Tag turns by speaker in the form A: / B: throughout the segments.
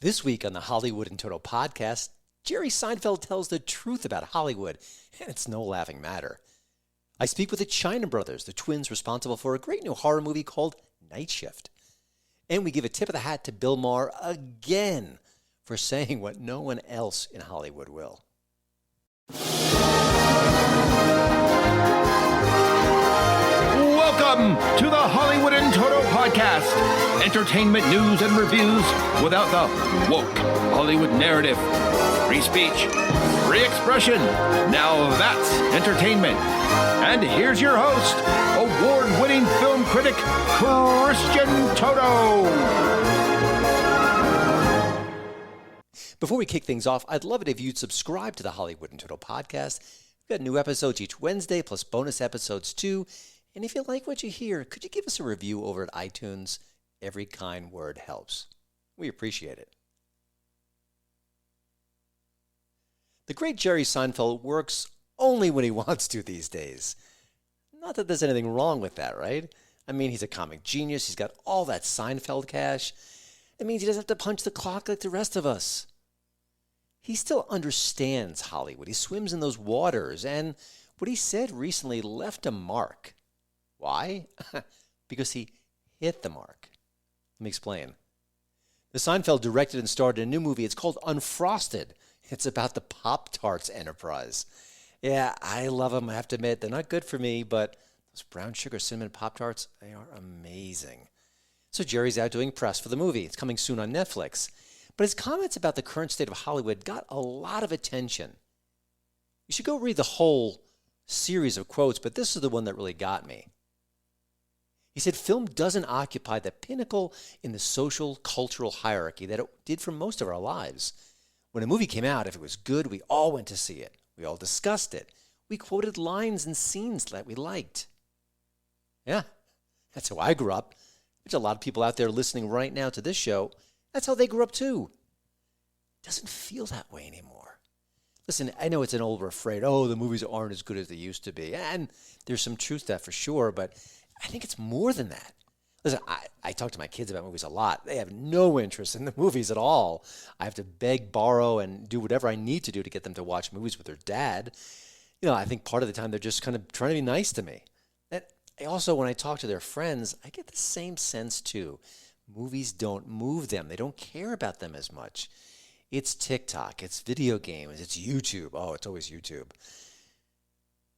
A: This week on the Hollywood in Total podcast, Jerry Seinfeld tells the truth about Hollywood, and it's no laughing matter. I speak with the China brothers, the twins responsible for a great new horror movie called Night Shift. And we give a tip of the hat to Bill Maher again for saying what no one else in Hollywood will.
B: Welcome to the Hollywood in Toto podcast. Entertainment news and reviews without the woke Hollywood narrative. Free speech, free expression. Now that's entertainment. And here's your host, award-winning film critic, Christian Toto.
A: Before we kick things off, I'd love it if you'd subscribe to the Hollywood in Total podcast. We've got new episodes each Wednesday, plus bonus episodes too. And if you like what you hear, could you give us a review over at iTunes? Every kind word helps. We appreciate it. The great Jerry Seinfeld works only when he wants to these days. Not that there's anything wrong with that, right? I mean, he's a comic genius. He's got all that Seinfeld cash. It means he doesn't have to punch the clock like the rest of us. He still understands Hollywood. He swims in those waters. And what he said recently left a mark. Why? Because he hit the mark. Let me explain. The Seinfeld directed and starred in a new movie. It's called Unfrosted. It's about the Pop-Tarts enterprise. Yeah, I love them. I have to admit, they're not good for me, but those brown sugar cinnamon Pop-Tarts, they are amazing. So Jerry's out doing press for the movie. It's coming soon on Netflix. But his comments about the current state of Hollywood got a lot of attention. You should go read the whole series of quotes, but this is the one that really got me. He said, film doesn't occupy the pinnacle in the social, cultural hierarchy that it did for most of our lives. When a movie came out, if it was good, we all went to see it. We all discussed it. We quoted lines and scenes that we liked. Yeah, that's how I grew up. There's a lot of people out there listening right now to this show. That's how they grew up too. It doesn't feel that way anymore. Listen, I know it's an old refrain. Oh, the movies aren't as good as they used to be. And there's some truth to that for sure, but I think it's more than that. Listen, I talk to my kids about movies a lot. They have no interest in the movies at all. I have to beg, borrow, and do whatever I need to do to get them to watch movies with their dad. You know, I think part of the time they're just kind of trying to be nice to me. And also, when I talk to their friends, I get the same sense too. Movies don't move them. They don't care about them as much. It's TikTok. It's video games. It's YouTube. Oh, it's always YouTube.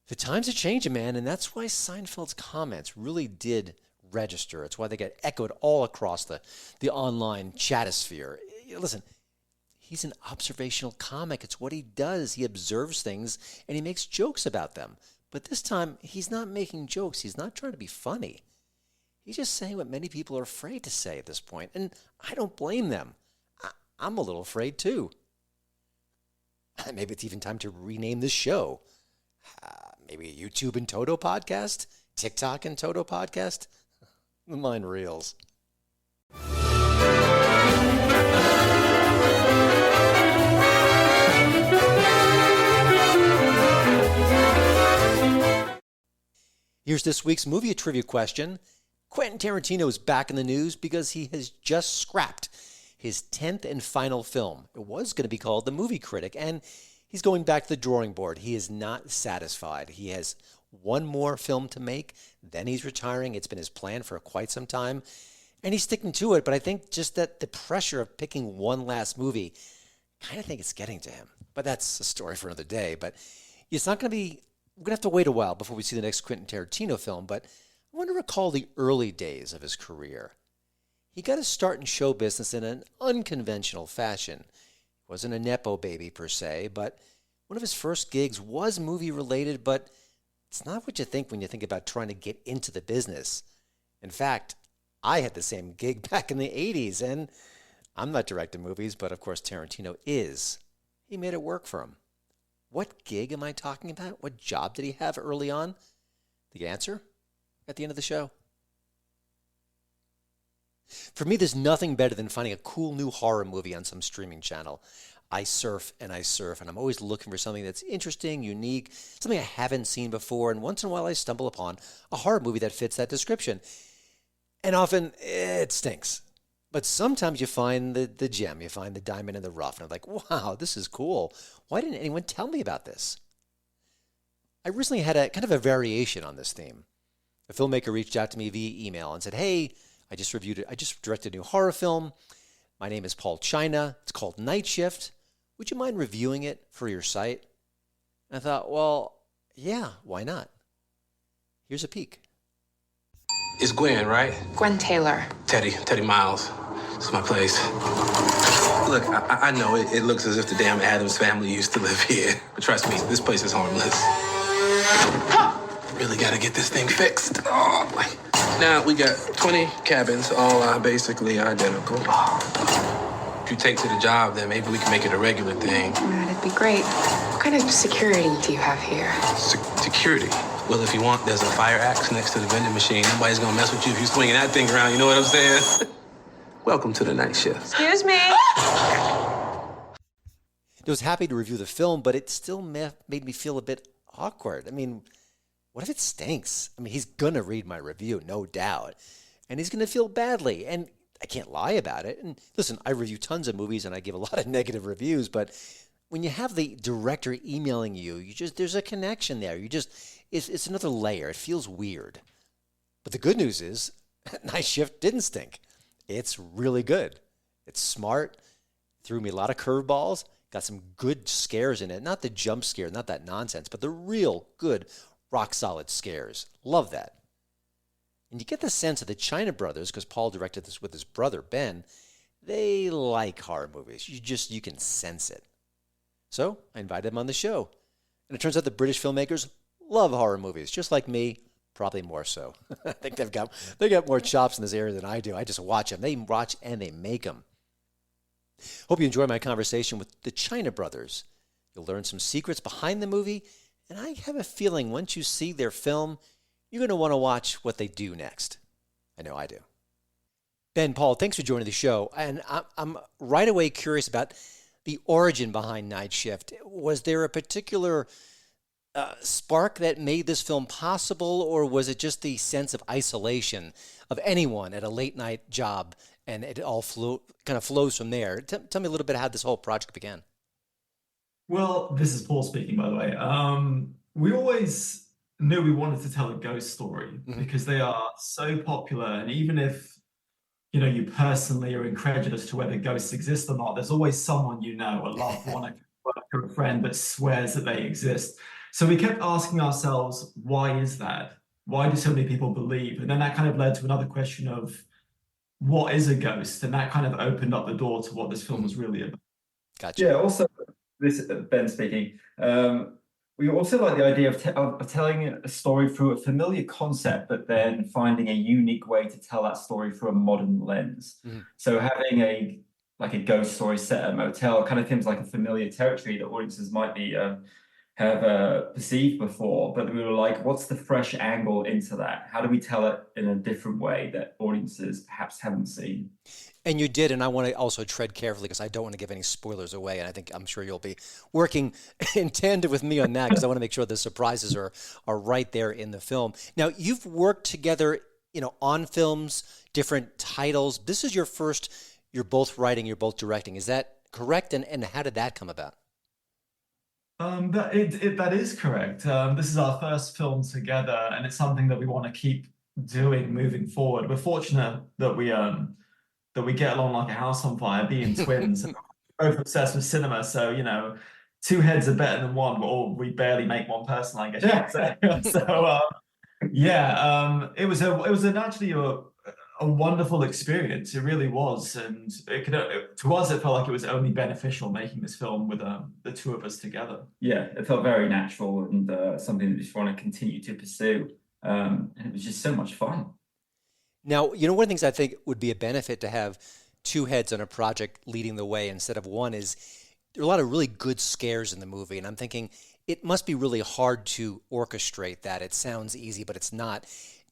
A: The times are changing, man, and that's why Seinfeld's comments really did register. It's why they get echoed all across the online chatosphere. Listen, he's an observational comic. It's what he does. He observes things, and he makes jokes about them. But this time, he's not making jokes. He's not trying to be funny. He's just saying what many people are afraid to say at this point, and I don't blame them. I'm a little afraid, too. Maybe it's even time to rename this show. Maybe a YouTube and Toto podcast? TikTok and Toto podcast? The mind reels. Here's this week's movie trivia question. Quentin Tarantino is back in the news because he has just scrapped his 10th and final film. It was going to be called The Movie Critic, and he's going back to the drawing board. He is not satisfied. He has one more film to make, then he's retiring. It's been his plan for quite some time, and he's sticking to it. But I think just that the pressure of picking one last movie, I kind of think it's getting to him. But that's a story for another day. But it's not going to be, we're going to have to wait a while before we see the next Quentin Tarantino film. But I want to recall the early days of his career. He got his start in show business in an unconventional fashion. He wasn't a Nepo baby per se, but one of his first gigs was movie related, but it's not what you think when you think about trying to get into the business. In fact, I had the same gig back in the 80s, and I'm not directing movies, but of course Tarantino is. He made it work for him. What gig am I talking about? What job did he have early on? The answer? At the end of the show. For me, there's nothing better than finding a cool new horror movie on some streaming channel. I surf, and I'm always looking for something that's interesting, unique, something I haven't seen before, and once in a while I stumble upon a horror movie that fits that description. And often, it stinks. But sometimes you find the gem, you find the diamond in the rough, and I'm like, wow, this is cool. Why didn't anyone tell me about this? I recently had a kind of a variation on this theme. A filmmaker reached out to me via email and said, hey, I just directed a new horror film. My name is Paul China. It's called Night Shift. Would you mind reviewing it for your site? And I thought, well, yeah, why not? Here's a peek.
C: It's Gwen, right?
D: Gwen Taylor.
C: Teddy Miles. This is my place. Look, I know it looks as if the damn Addams family used to live here. But trust me, this place is harmless. Really gotta get this thing fixed. Oh. Now, we got 20 cabins, all basically identical. If you take to the job, then maybe we can make it a regular thing.
D: That'd be great. What kind of security do you have here?
C: Security? Well, if you want, there's a fire axe next to the vending machine. Nobody's gonna mess with you if you're swinging that thing around, you know what I'm saying? Welcome to the night shift.
D: Excuse me.
A: I was happy to review the film, but it still made me feel a bit awkward. I mean, what if it stinks? I mean, he's going to read my review, no doubt, and he's going to feel badly, and I can't lie about it. And listen, I review tons of movies, and I give a lot of negative reviews, but when you have the director emailing you, there's a connection there. It's another layer. It feels weird. But the good news is, Night Shift didn't stink. It's really good. It's smart. Threw me a lot of curveballs. Got some good scares in it. Not the jump scare, not that nonsense, but the real good, rock-solid scares. Love that. And you get the sense of the China brothers, because Paul directed this with his brother, Ben, they like horror movies. You can sense it. So I invited them on the show. And it turns out the British filmmakers love horror movies, just like me, probably more so. I think they got more chops in this area than I do. I just watch them. They watch and they make them. Hope you enjoy my conversation with the China brothers. You'll learn some secrets behind the movie, and I have a feeling once you see their film, you're going to want to watch what they do next. I know I do. Ben, Paul, thanks for joining the show. And I'm right away curious about the origin behind Night Shift. Was there a particular spark that made this film possible, or was it just the sense of isolation of anyone at a late night job, and it all kind of flows from there? Tell me a little bit how this whole project began.
E: Well, this is Paul speaking, by the way. We always knew we wanted to tell a ghost story because they are so popular, and even if you personally are incredulous to whether ghosts exist or not, there's always someone a loved one, a worker, a friend that swears that they exist. So we kept asking ourselves, why is that? Why do so many people believe? And then that kind of led to another question of what is a ghost? And that kind of opened up the door to what this film was really about.
A: Gotcha.
F: Yeah, also, this is Ben speaking. We also like the idea of telling a story through a familiar concept, but then finding a unique way to tell that story through a modern lens. So having a ghost story set at a motel kind of seems like a familiar territory that audiences might be have perceived before, but we were like, what's the fresh angle into that? How do we tell it in a different way that audiences perhaps haven't seen?
A: And you did, and I want to also tread carefully because I don't want to give any spoilers away, and I'm sure you'll be working in tandem with me on that because I want to make sure the surprises are right there in the film. Now, you've worked together, on films, different titles. This is your first, you're both writing, you're both directing. Is that correct? And how did that come about?
E: That is correct. This is our first film together, and it's something that we want to keep doing moving forward. We're fortunate that we get along like a house on fire, being twins, and both obsessed with cinema. So two heads are better than one, or we barely make one person, I guess you could say. So it was actually a wonderful experience. It really was, and to us, it felt like it was only beneficial making this film with the two of us together.
F: Yeah, it felt very natural and something that we just want to continue to pursue. And it was just so much fun.
A: Now, one of the things I think would be a benefit to have two heads on a project leading the way instead of one is there are a lot of really good scares in the movie, and I'm thinking it must be really hard to orchestrate that. It sounds easy, but it's not.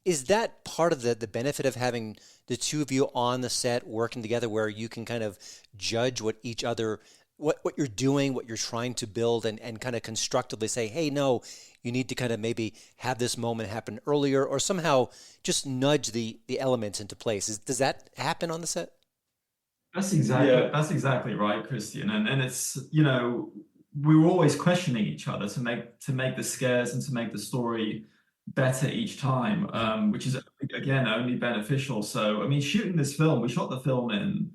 A: Is that part of the benefit of having the two of you on the set working together where you can kind of judge what each other, what you're doing, what you're trying to build and kind of constructively say, hey, no, you need to kind of maybe have this moment happen earlier or somehow just nudge the elements into place. Does that happen on the set?
E: That's exactly right, Christian. And it's, we were always questioning each other to make the scares and to make the story better each time, which is again only beneficial. So I mean, shooting this film, we shot the film in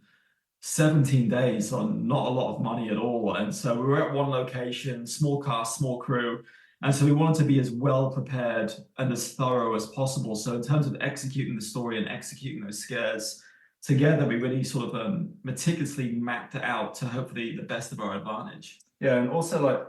E: 17 days on not a lot of money at all. And so we were at one location, small cast, small crew. And so we wanted to be as well prepared and as thorough as possible. So in terms of executing the story and executing those scares together, we really sort of meticulously mapped it out to hopefully the best of our advantage.
F: Yeah, and also like,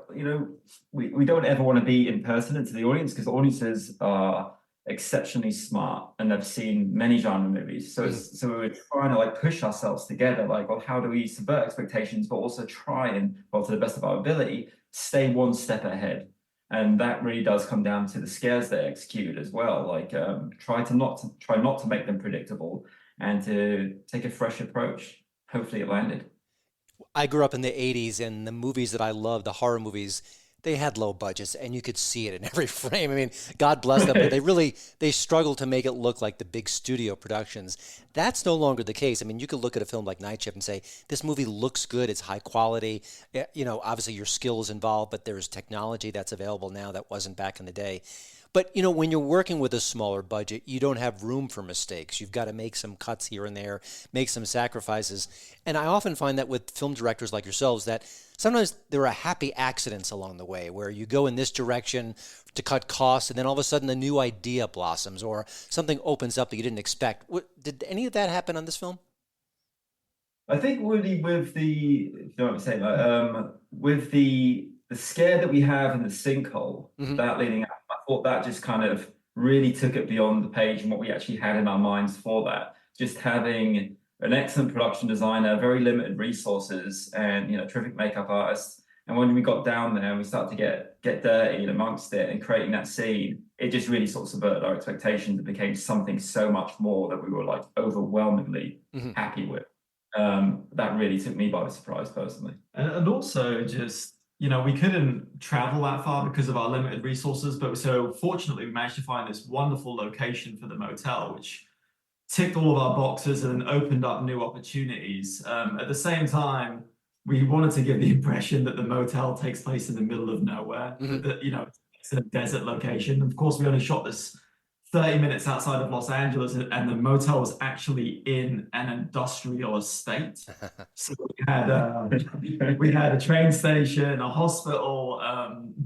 F: we don't ever want to be impertinent to the audience because audiences are exceptionally smart and they've seen many genre movies. So so we were trying to like push ourselves together, like, well, how do we subvert expectations, but also try and, well, to the best of our ability, stay one step ahead. And that really does come down to the scares they execute as well. Like try not to make them predictable and to take a fresh approach. Hopefully it landed.
A: I grew up in the 80s, and the movies that I loved, the horror movies, they had low budgets, and you could see it in every frame. I mean, God bless them, but they struggled to make it look like the big studio productions. That's no longer the case. I mean, you could look at a film like Night Shift and say, this movie looks good, it's high quality. Obviously your skill is involved, but there's technology that's available now that wasn't back in the day. But when you're working with a smaller budget, you don't have room for mistakes. You've got to make some cuts here and there, make some sacrifices. And I often find that with film directors like yourselves that sometimes there are happy accidents along the way where you go in this direction to cut costs and then all of a sudden a new idea blossoms or something opens up that you didn't expect. Did any of that happen on this film?
F: I think really with the, you know what I'm saying, like, with the scare that we have in the sinkhole, that leading up, I thought that just kind of really took it beyond the page and what we actually had in our minds for that. Just having an excellent production designer, very limited resources, and terrific makeup artists. And when we got down there and we started to get dirty and amongst it and creating that scene, it just really sort of subverted our expectations. It became something so much more that we were like overwhelmingly happy with. That really took me by surprise personally.
E: And also just, we couldn't travel that far because of our limited resources, but so fortunately we managed to find this wonderful location for the motel, which ticked all of our boxes and opened up new opportunities. At the same time, we wanted to give the impression that the motel takes place in the middle of nowhere, that, it's in a desert location. Of course, we only shot this 30 minutes outside of Los Angeles, and the motel was actually in an industrial estate. So we had a train station, a hospital,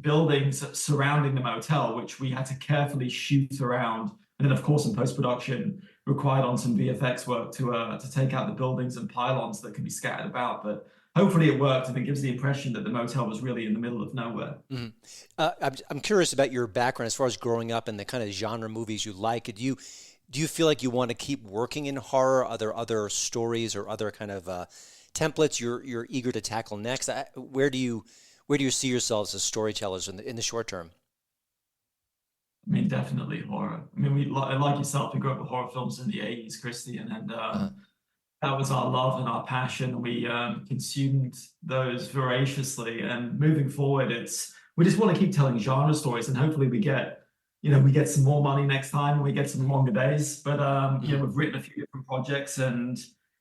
E: buildings surrounding the motel, which we had to carefully shoot around. And then, of course, in post-production, required on some VFX work to take out the buildings and pylons that could be scattered about. But hopefully it worked, and it gives the impression that the motel was really in the middle of nowhere.
A: I'm curious about your background as far as growing up and the kind of genre movies you like. Do you feel like you want to keep working in horror? Are there other stories or other kind of templates you're eager to tackle next? Where do you see yourselves as storytellers in the short term?
E: I mean, definitely horror. I mean, we like yourself, we grew up with horror films in the 80s, Christian, and that was our love and our passion. We consumed those voraciously, and moving forward, we just want to keep telling genre stories, and hopefully we get some more money next time and we get some longer days. But we've written a few different projects, and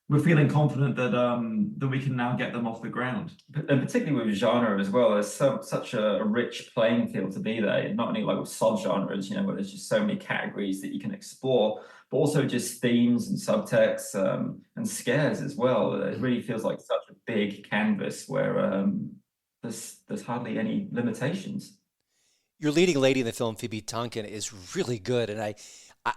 E: we're feeling confident that we can now get them off the ground.
F: And particularly with genre as well, there's such a rich playing field to be there. Not only like with subgenres, where there's just so many categories that you can explore, but also just themes and subtexts and scares as well. It really feels like such a big canvas where there's hardly any limitations.
A: Your leading lady in the film, Phoebe Tonkin, is really good, and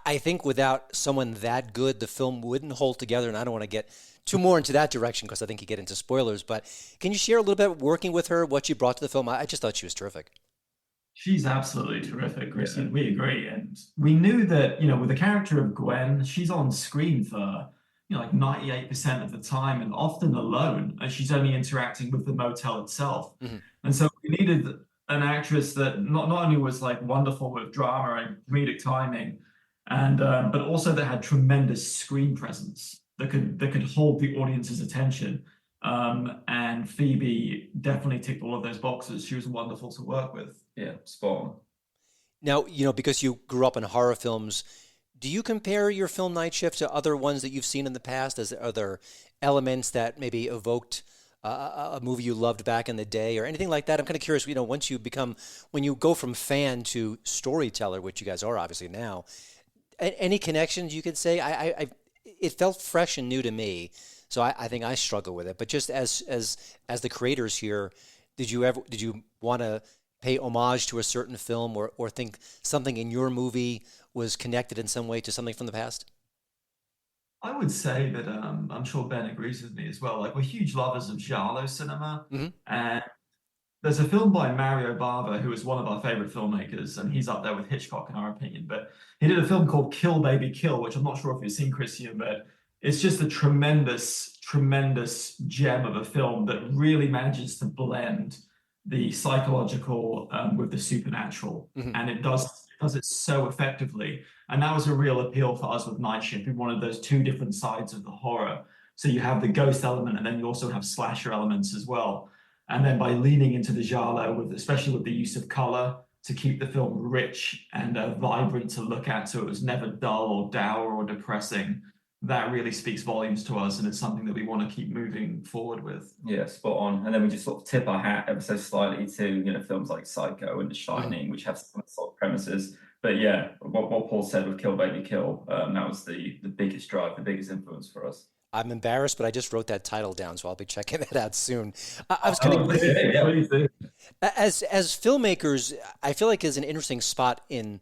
A: I think without someone that good, the film wouldn't hold together, and I don't want to get too more into that direction because I think you get into spoilers, but can you share a little bit working with her, what she brought to the film? I just thought she was terrific.
E: She's absolutely terrific, Christian. Yeah. We agree. And we knew that, with the character of Gwen, she's on screen for, like 98% of the time and often alone, and she's only interacting with the motel itself. And so we needed an actress that not only was like wonderful with drama and comedic timing, and but also that had tremendous screen presence that could hold the audience's attention. And Phoebe definitely ticked all of those boxes. She was wonderful to work with.
F: Yeah, spot on.
A: Now, because you grew up in horror films, Do you compare your film Night Shift to other ones that you've seen in the past? Are there elements that maybe evoked a movie you loved back in the day or anything like that? I'm kind of curious, when you go from fan to storyteller, which you guys are obviously now, any connections you could say? It felt fresh and new to me, so I think I struggle with it. But just as the creators here, did you want to pay homage to a certain film or think something in your movie was connected in some way to something from the past?
E: I would say that I'm sure Ben agrees with me as well. Like we're huge lovers of giallo cinema,
A: Hmm.
E: and there's a film by Mario Bava who is one of our favorite filmmakers, and he's up there with Hitchcock in our opinion. But he did a film called Kill Baby Kill, which I'm not sure if you've seen, Christian, but it's just a tremendous, tremendous gem of a film that really manages to blend the psychological with the supernatural,
A: Hmm.
E: and it does it so effectively. And that was a real appeal for us with Night Shift. We wanted those two different sides of the horror. So you have the ghost element, and then you also have slasher elements as well. And then by leaning into the giallo, especially with the use of color to keep the film rich and vibrant to look at, so it was never dull or dour or depressing, that really speaks volumes to us, and it's something that we want to keep moving forward with.
F: Yeah, spot on. And then we just sort of tip our hat ever so slightly to films like Psycho and The Shining, which have some sort of premises. But yeah, what Paul said with Kill Baby Kill, that was the biggest drive, the biggest influence for us.
A: I'm embarrassed, but I just wrote that title down, so I'll be checking that out soon. I was kind of
E: Yeah, what do you think?
A: as filmmakers, I feel like is an interesting spot in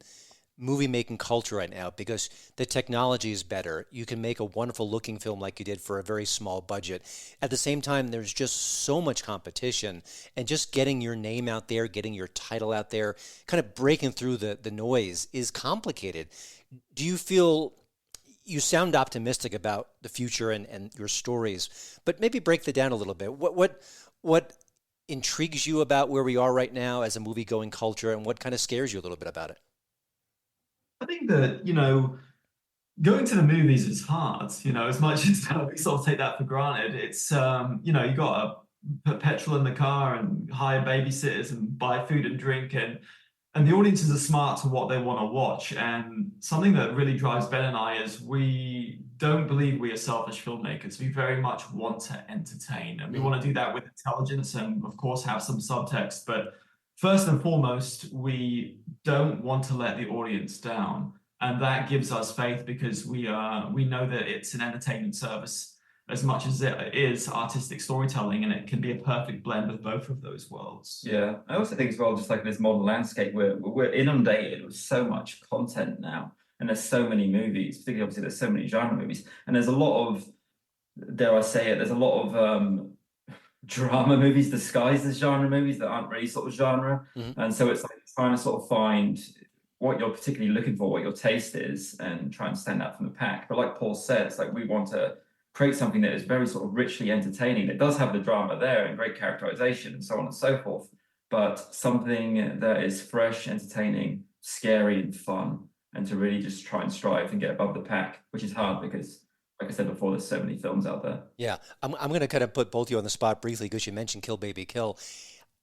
A: movie making culture right now because the technology is better. You can make a wonderful looking film like you did for a very small budget. At the same time, there's just so much competition, and just getting your name out there, getting your title out there, kind of breaking through the noise is complicated. Do you feel you sound optimistic about the future and your stories, but maybe break that down a little bit. What intrigues you about where we are right now as a movie going culture, and what kind of scares you a little bit about it?
E: I think that, going to the movies is hard, as much as we sort of take that for granted. It's, you got to put petrol in the car and hire babysitters and buy food and drink. And the audiences are smart to what they want to watch. And something that really drives Ben and I is we don't believe we are selfish filmmakers. We very much want to entertain, and we want to do that with intelligence and, of course, have some subtext. But first and foremost, we don't want to let the audience down. And that gives us faith because we know that it's an entertainment service as much as it is artistic storytelling, and it can be a perfect blend of both of those worlds.
F: Yeah, I also think as well, just like in this modern landscape, we're inundated with so much content now, and there's so many movies. Particularly, obviously, there's so many genre movies, and there's a lot of, dare I say it, there's a lot of drama movies disguised as genre movies that aren't really sort of genre, and so it's like trying to sort of find what you're particularly looking for, what your taste is, and try and stand out from the pack. But like Paul said, it's like we want to create something that is very sort of richly entertaining. It does have the drama there and great characterization and so on and so forth, but something that is fresh, entertaining, scary, and fun, and to really just try and strive and get above the pack, which is hard because, like I said before, there's so many films out there.
A: Yeah, I'm going to kind of put both of you on the spot briefly because you mentioned Kill Baby Kill.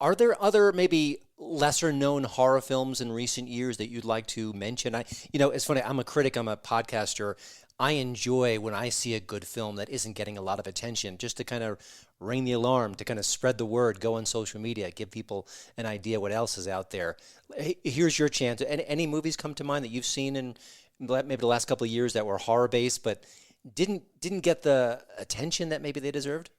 A: Are there other maybe lesser known horror films in recent years that you'd like to mention? It's funny. I'm a critic. I'm a podcaster. I enjoy when I see a good film that isn't getting a lot of attention, just to kind of ring the alarm, to kind of spread the word, go on social media, give people an idea what else is out there. Here's your chance. Any movies come to mind that you've seen in maybe the last couple of years that were horror based, but didn't get the attention that maybe they deserved?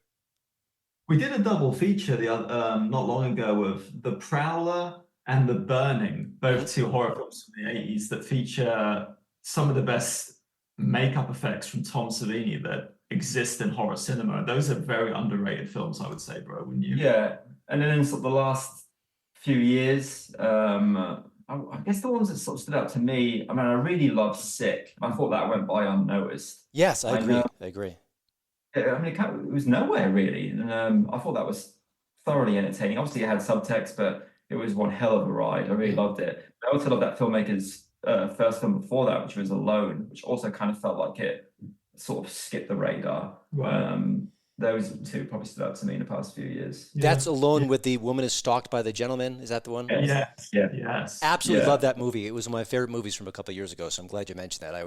E: We did a double feature not long ago of The Prowler and The Burning, both two horror films from the 80s that feature some of the best makeup effects from Tom Savini that exist in horror cinema. Those are very underrated films, I would say, bro, wouldn't you?
F: Yeah, and then in sort of the last few years, I guess the ones that sort of stood out to me, I mean, I really love Sick. I thought that went by unnoticed.
A: Yes, I agree. I agree.
F: I mean, it was nowhere really, and I thought that was thoroughly entertaining. Obviously, it had subtext, but it was one hell of a ride. I really loved it. I also love that filmmaker's first film before that, which was Alone, which also kind of felt like it sort of skipped the radar.
E: Right.
F: Those two probably stood out to me in the past few years.
A: That's
E: Yeah.
A: Alone with the Woman is Stalked by the Gentleman. Is that the one?
E: Yes.
F: Yeah.
E: Yes.
A: Absolutely
F: Yeah.
A: love that movie. It was one of my favorite movies from a couple of years ago, so I'm glad you mentioned that. I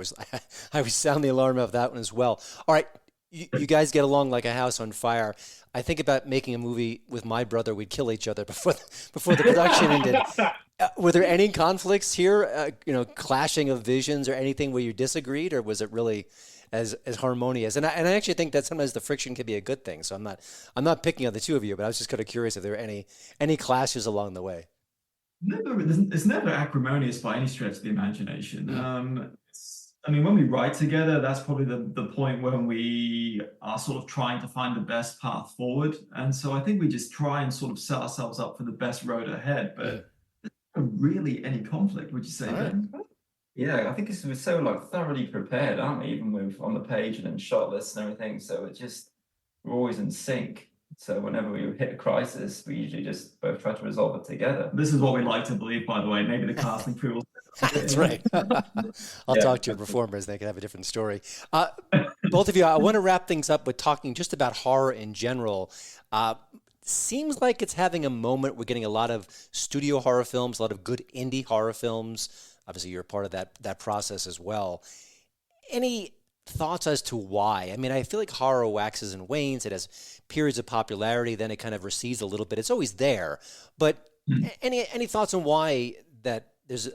A: was sounding the alarm of that one as well. All right, you guys get along like a house on fire. I think about making a movie with my brother. We'd kill each other before the production ended. Were there any conflicts here? Clashing of visions or anything where you disagreed, or was it really as harmonious? And I actually think that sometimes the friction can be a good thing. So I'm not picking on the two of you, but I was just kind of curious if there were any clashes along the way.
E: It's never acrimonious by any stretch of the imagination. I mean, when we write together, that's probably the point when we are sort of trying to find the best path forward. And so I think we just try and sort of set ourselves up for the best road ahead. But there's not really any conflict, would you say, Ben?
F: Yeah, I think we're so like thoroughly prepared, aren't we? Even with on the page and then shot lists and everything. So we're always in sync. So whenever we hit a crisis, we usually just both try to resolve it together.
E: This is what we like to believe, by the way. Maybe the casting crew will.
A: That's right. I'll talk to your performers. They can have a different story. Both of you, I want to wrap things up with talking just about horror in general. Seems like it's having a moment. We're getting a lot of studio horror films, a lot of good indie horror films. Obviously, you're a part of that process as well. Any thoughts as to why? I mean, I feel like horror waxes and wanes. It has periods of popularity, then it kind of recedes a little bit. It's always there. But any thoughts on why that there's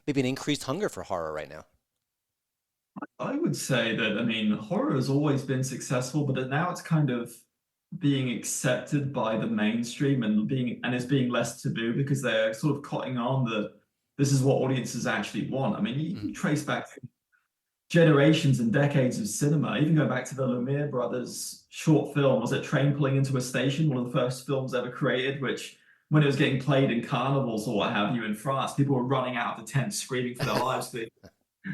A: maybe an increased hunger for horror right now?
E: I would say that, I mean, horror has always been successful, but now it's kind of being accepted by the mainstream and it's being less taboo because they're sort of cottoning on that this is what audiences actually want. I mean, you trace back generations and decades of cinema, even go back to the Lumiere brothers short film, was it Train Pulling into a Station, one of the first films ever created, which when it was getting played in carnivals or what have you in France, people were running out of the tent screaming for their lives.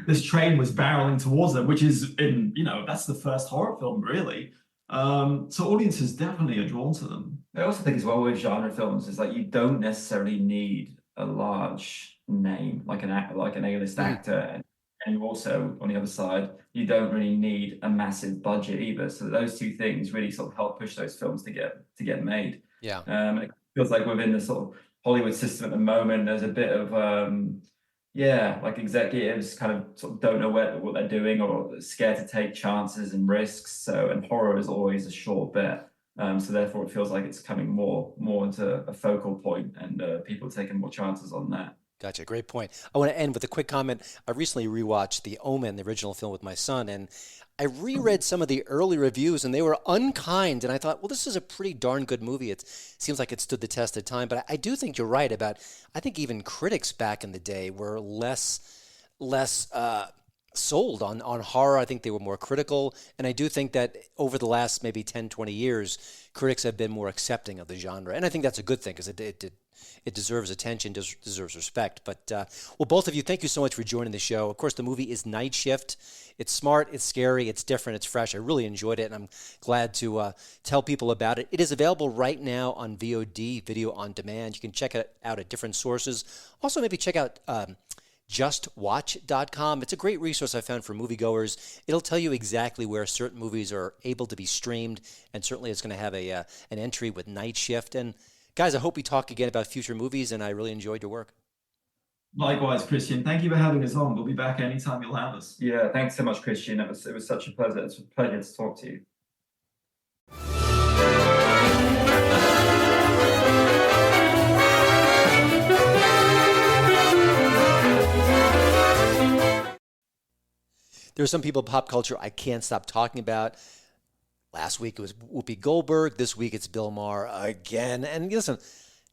E: This train was barreling towards them, which is that's the first horror film really. So audiences definitely are drawn to them.
F: I also think as well with genre films is like you don't necessarily need a large name like an A-list actor, and you also on the other side you don't really need a massive budget either. So those two things really sort of help push those films to get made.
A: Yeah.
F: It feels like within the sort of Hollywood system at the moment, there's a bit of like executives kind of sort of don't know what they're doing or scared to take chances and risks. And horror is always a sure bet. So therefore, it feels like it's coming more into a focal point, and people taking more chances on that.
A: Gotcha. Great point. I want to end with a quick comment. I recently rewatched The Omen, the original film, with my son, and I reread some of the early reviews, and they were unkind. And I thought, well, this is a pretty darn good movie. It seems like it stood the test of time. But I do think you're right about, I think even critics back in the day were less sold on horror. I think they were more critical. And I do think that over the last maybe 10, 20 years, critics have been more accepting of the genre. And I think that's a good thing because it deserves attention, deserves respect. But, well, both of you, thank you so much for joining the show. Of course, the movie is Night Shift. It's smart, it's scary, it's different, it's fresh. I really enjoyed it, and I'm glad to tell people about it. It is available right now on VOD, video on demand. You can check it out at different sources. Also, maybe check out justwatch.com. It's a great resource I found for moviegoers. It'll tell you exactly where certain movies are able to be streamed, and certainly it's going to have an entry with Night Shift. And guys, I hope we talk again about future movies, and I really enjoyed your work.
E: Likewise, Christian. Thank you for having us on. We'll be back anytime you'll have us.
F: Yeah, thanks so much, Christian. It was such a pleasure. It's a pleasure to talk to you.
A: There are some people in pop culture I can't stop talking about. Last week it was Whoopi Goldberg. This week it's Bill Maher again. And listen,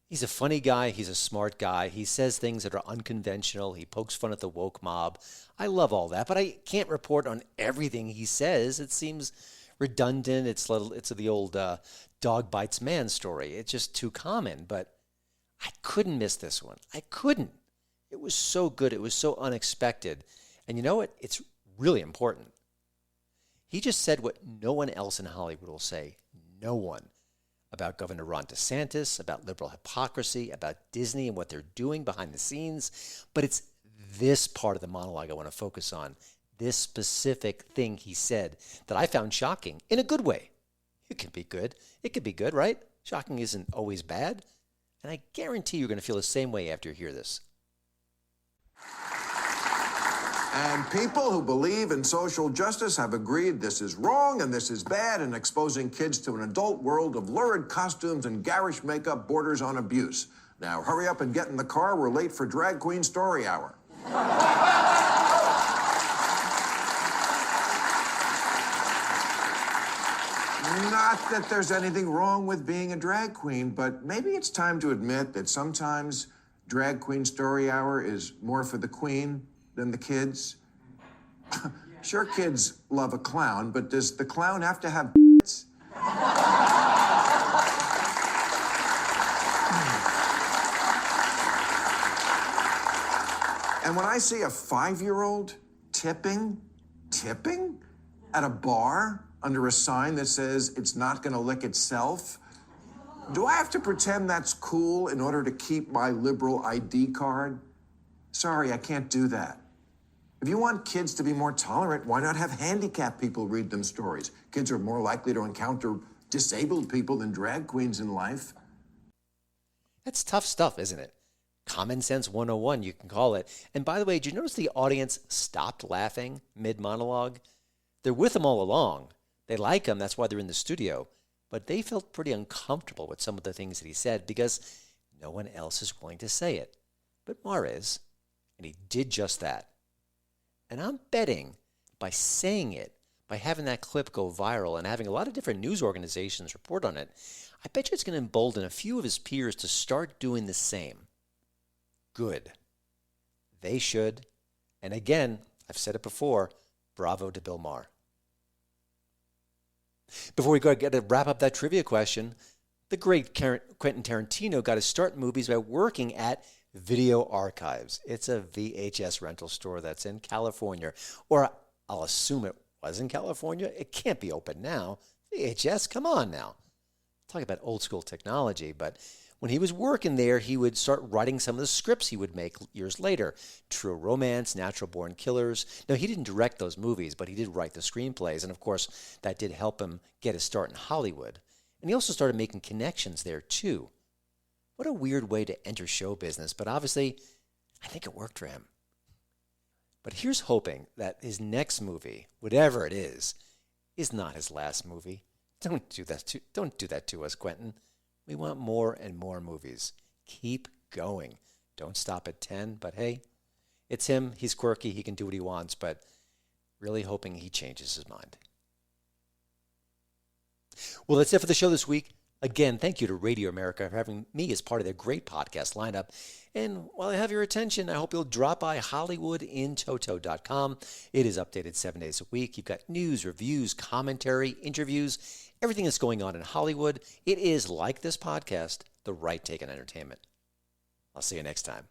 A: he's a funny guy. He's a smart guy. He says things that are unconventional. He pokes fun at the woke mob. I love all that, but I can't report on everything he says. It seems redundant. It's the old dog bites man story. It's just too common, but I couldn't miss this one. I couldn't. It was so good. It was so unexpected. And you know what? It's really important. He just said what no one else in Hollywood will say. No one. About Governor Ron DeSantis, about liberal hypocrisy, about Disney and what they're doing behind the scenes. But it's this part of the monologue I want to focus on. This specific thing he said that I found shocking in a good way. It can be good. It could be good, right? Shocking isn't always bad. And I guarantee you're going to feel the same way after you hear this.
G: And people who believe in social justice have agreed this is wrong and this is bad, and exposing kids to an adult world of lurid costumes and garish makeup borders on abuse. Now, hurry up and get in the car. We're late for Drag Queen Story Hour. Not that there's anything wrong with being a drag queen, but maybe it's time to admit that sometimes Drag Queen Story Hour is more for the queen than the kids. Sure, kids love a clown, but does the clown have to have bits? And when I see a 5-year-old tipping at a bar under a sign that says it's not gonna lick itself, do I have to pretend that's cool in order to keep my liberal ID card? Sorry, I can't do that. If you want kids to be more tolerant, why not have handicapped people read them stories? Kids are more likely to encounter disabled people than drag queens in life.
A: That's tough stuff, isn't it? Common Sense 101, you can call it. And by the way, did you notice the audience stopped laughing mid-monologue? They're with him all along. They like him, that's why they're in the studio. But they felt pretty uncomfortable with some of the things that he said because no one else is willing to say it. But Maher is, and he did just that. And I'm betting by saying it, by having that clip go viral and having a lot of different news organizations report on it, I bet you it's going to embolden a few of his peers to start doing the same. Good. They should. And again, I've said it before, bravo to Bill Maher. Before we get to wrap up that trivia question, the great Quentin Tarantino got his start in movies by working at Video Archives. It's a VHS rental store that's in California. Or I'll assume it was in California. It can't be open now. VHS, come on now. Talk about old school technology, but when he was working there, he would start writing some of the scripts he would make years later. True Romance, Natural Born Killers. Now, he didn't direct those movies, but he did write the screenplays, and of course, that did help him get his start in Hollywood. And he also started making connections there, too. What a weird way to enter show business, but obviously, I think it worked for him. But here's hoping that his next movie, whatever it is not his last movie. Don't do that to us, Quentin. We want more and more movies. Keep going. Don't stop at 10, but hey, it's him. He's quirky. He can do what he wants, but really hoping he changes his mind. Well, that's it for the show this week. Again, thank you to Radio America for having me as part of their great podcast lineup. And while I have your attention, I hope you'll drop by HollywoodInToto.com. It is updated 7 days a week. You've got news, reviews, commentary, interviews, everything that's going on in Hollywood. It is, like this podcast, the right take on entertainment. I'll see you next time.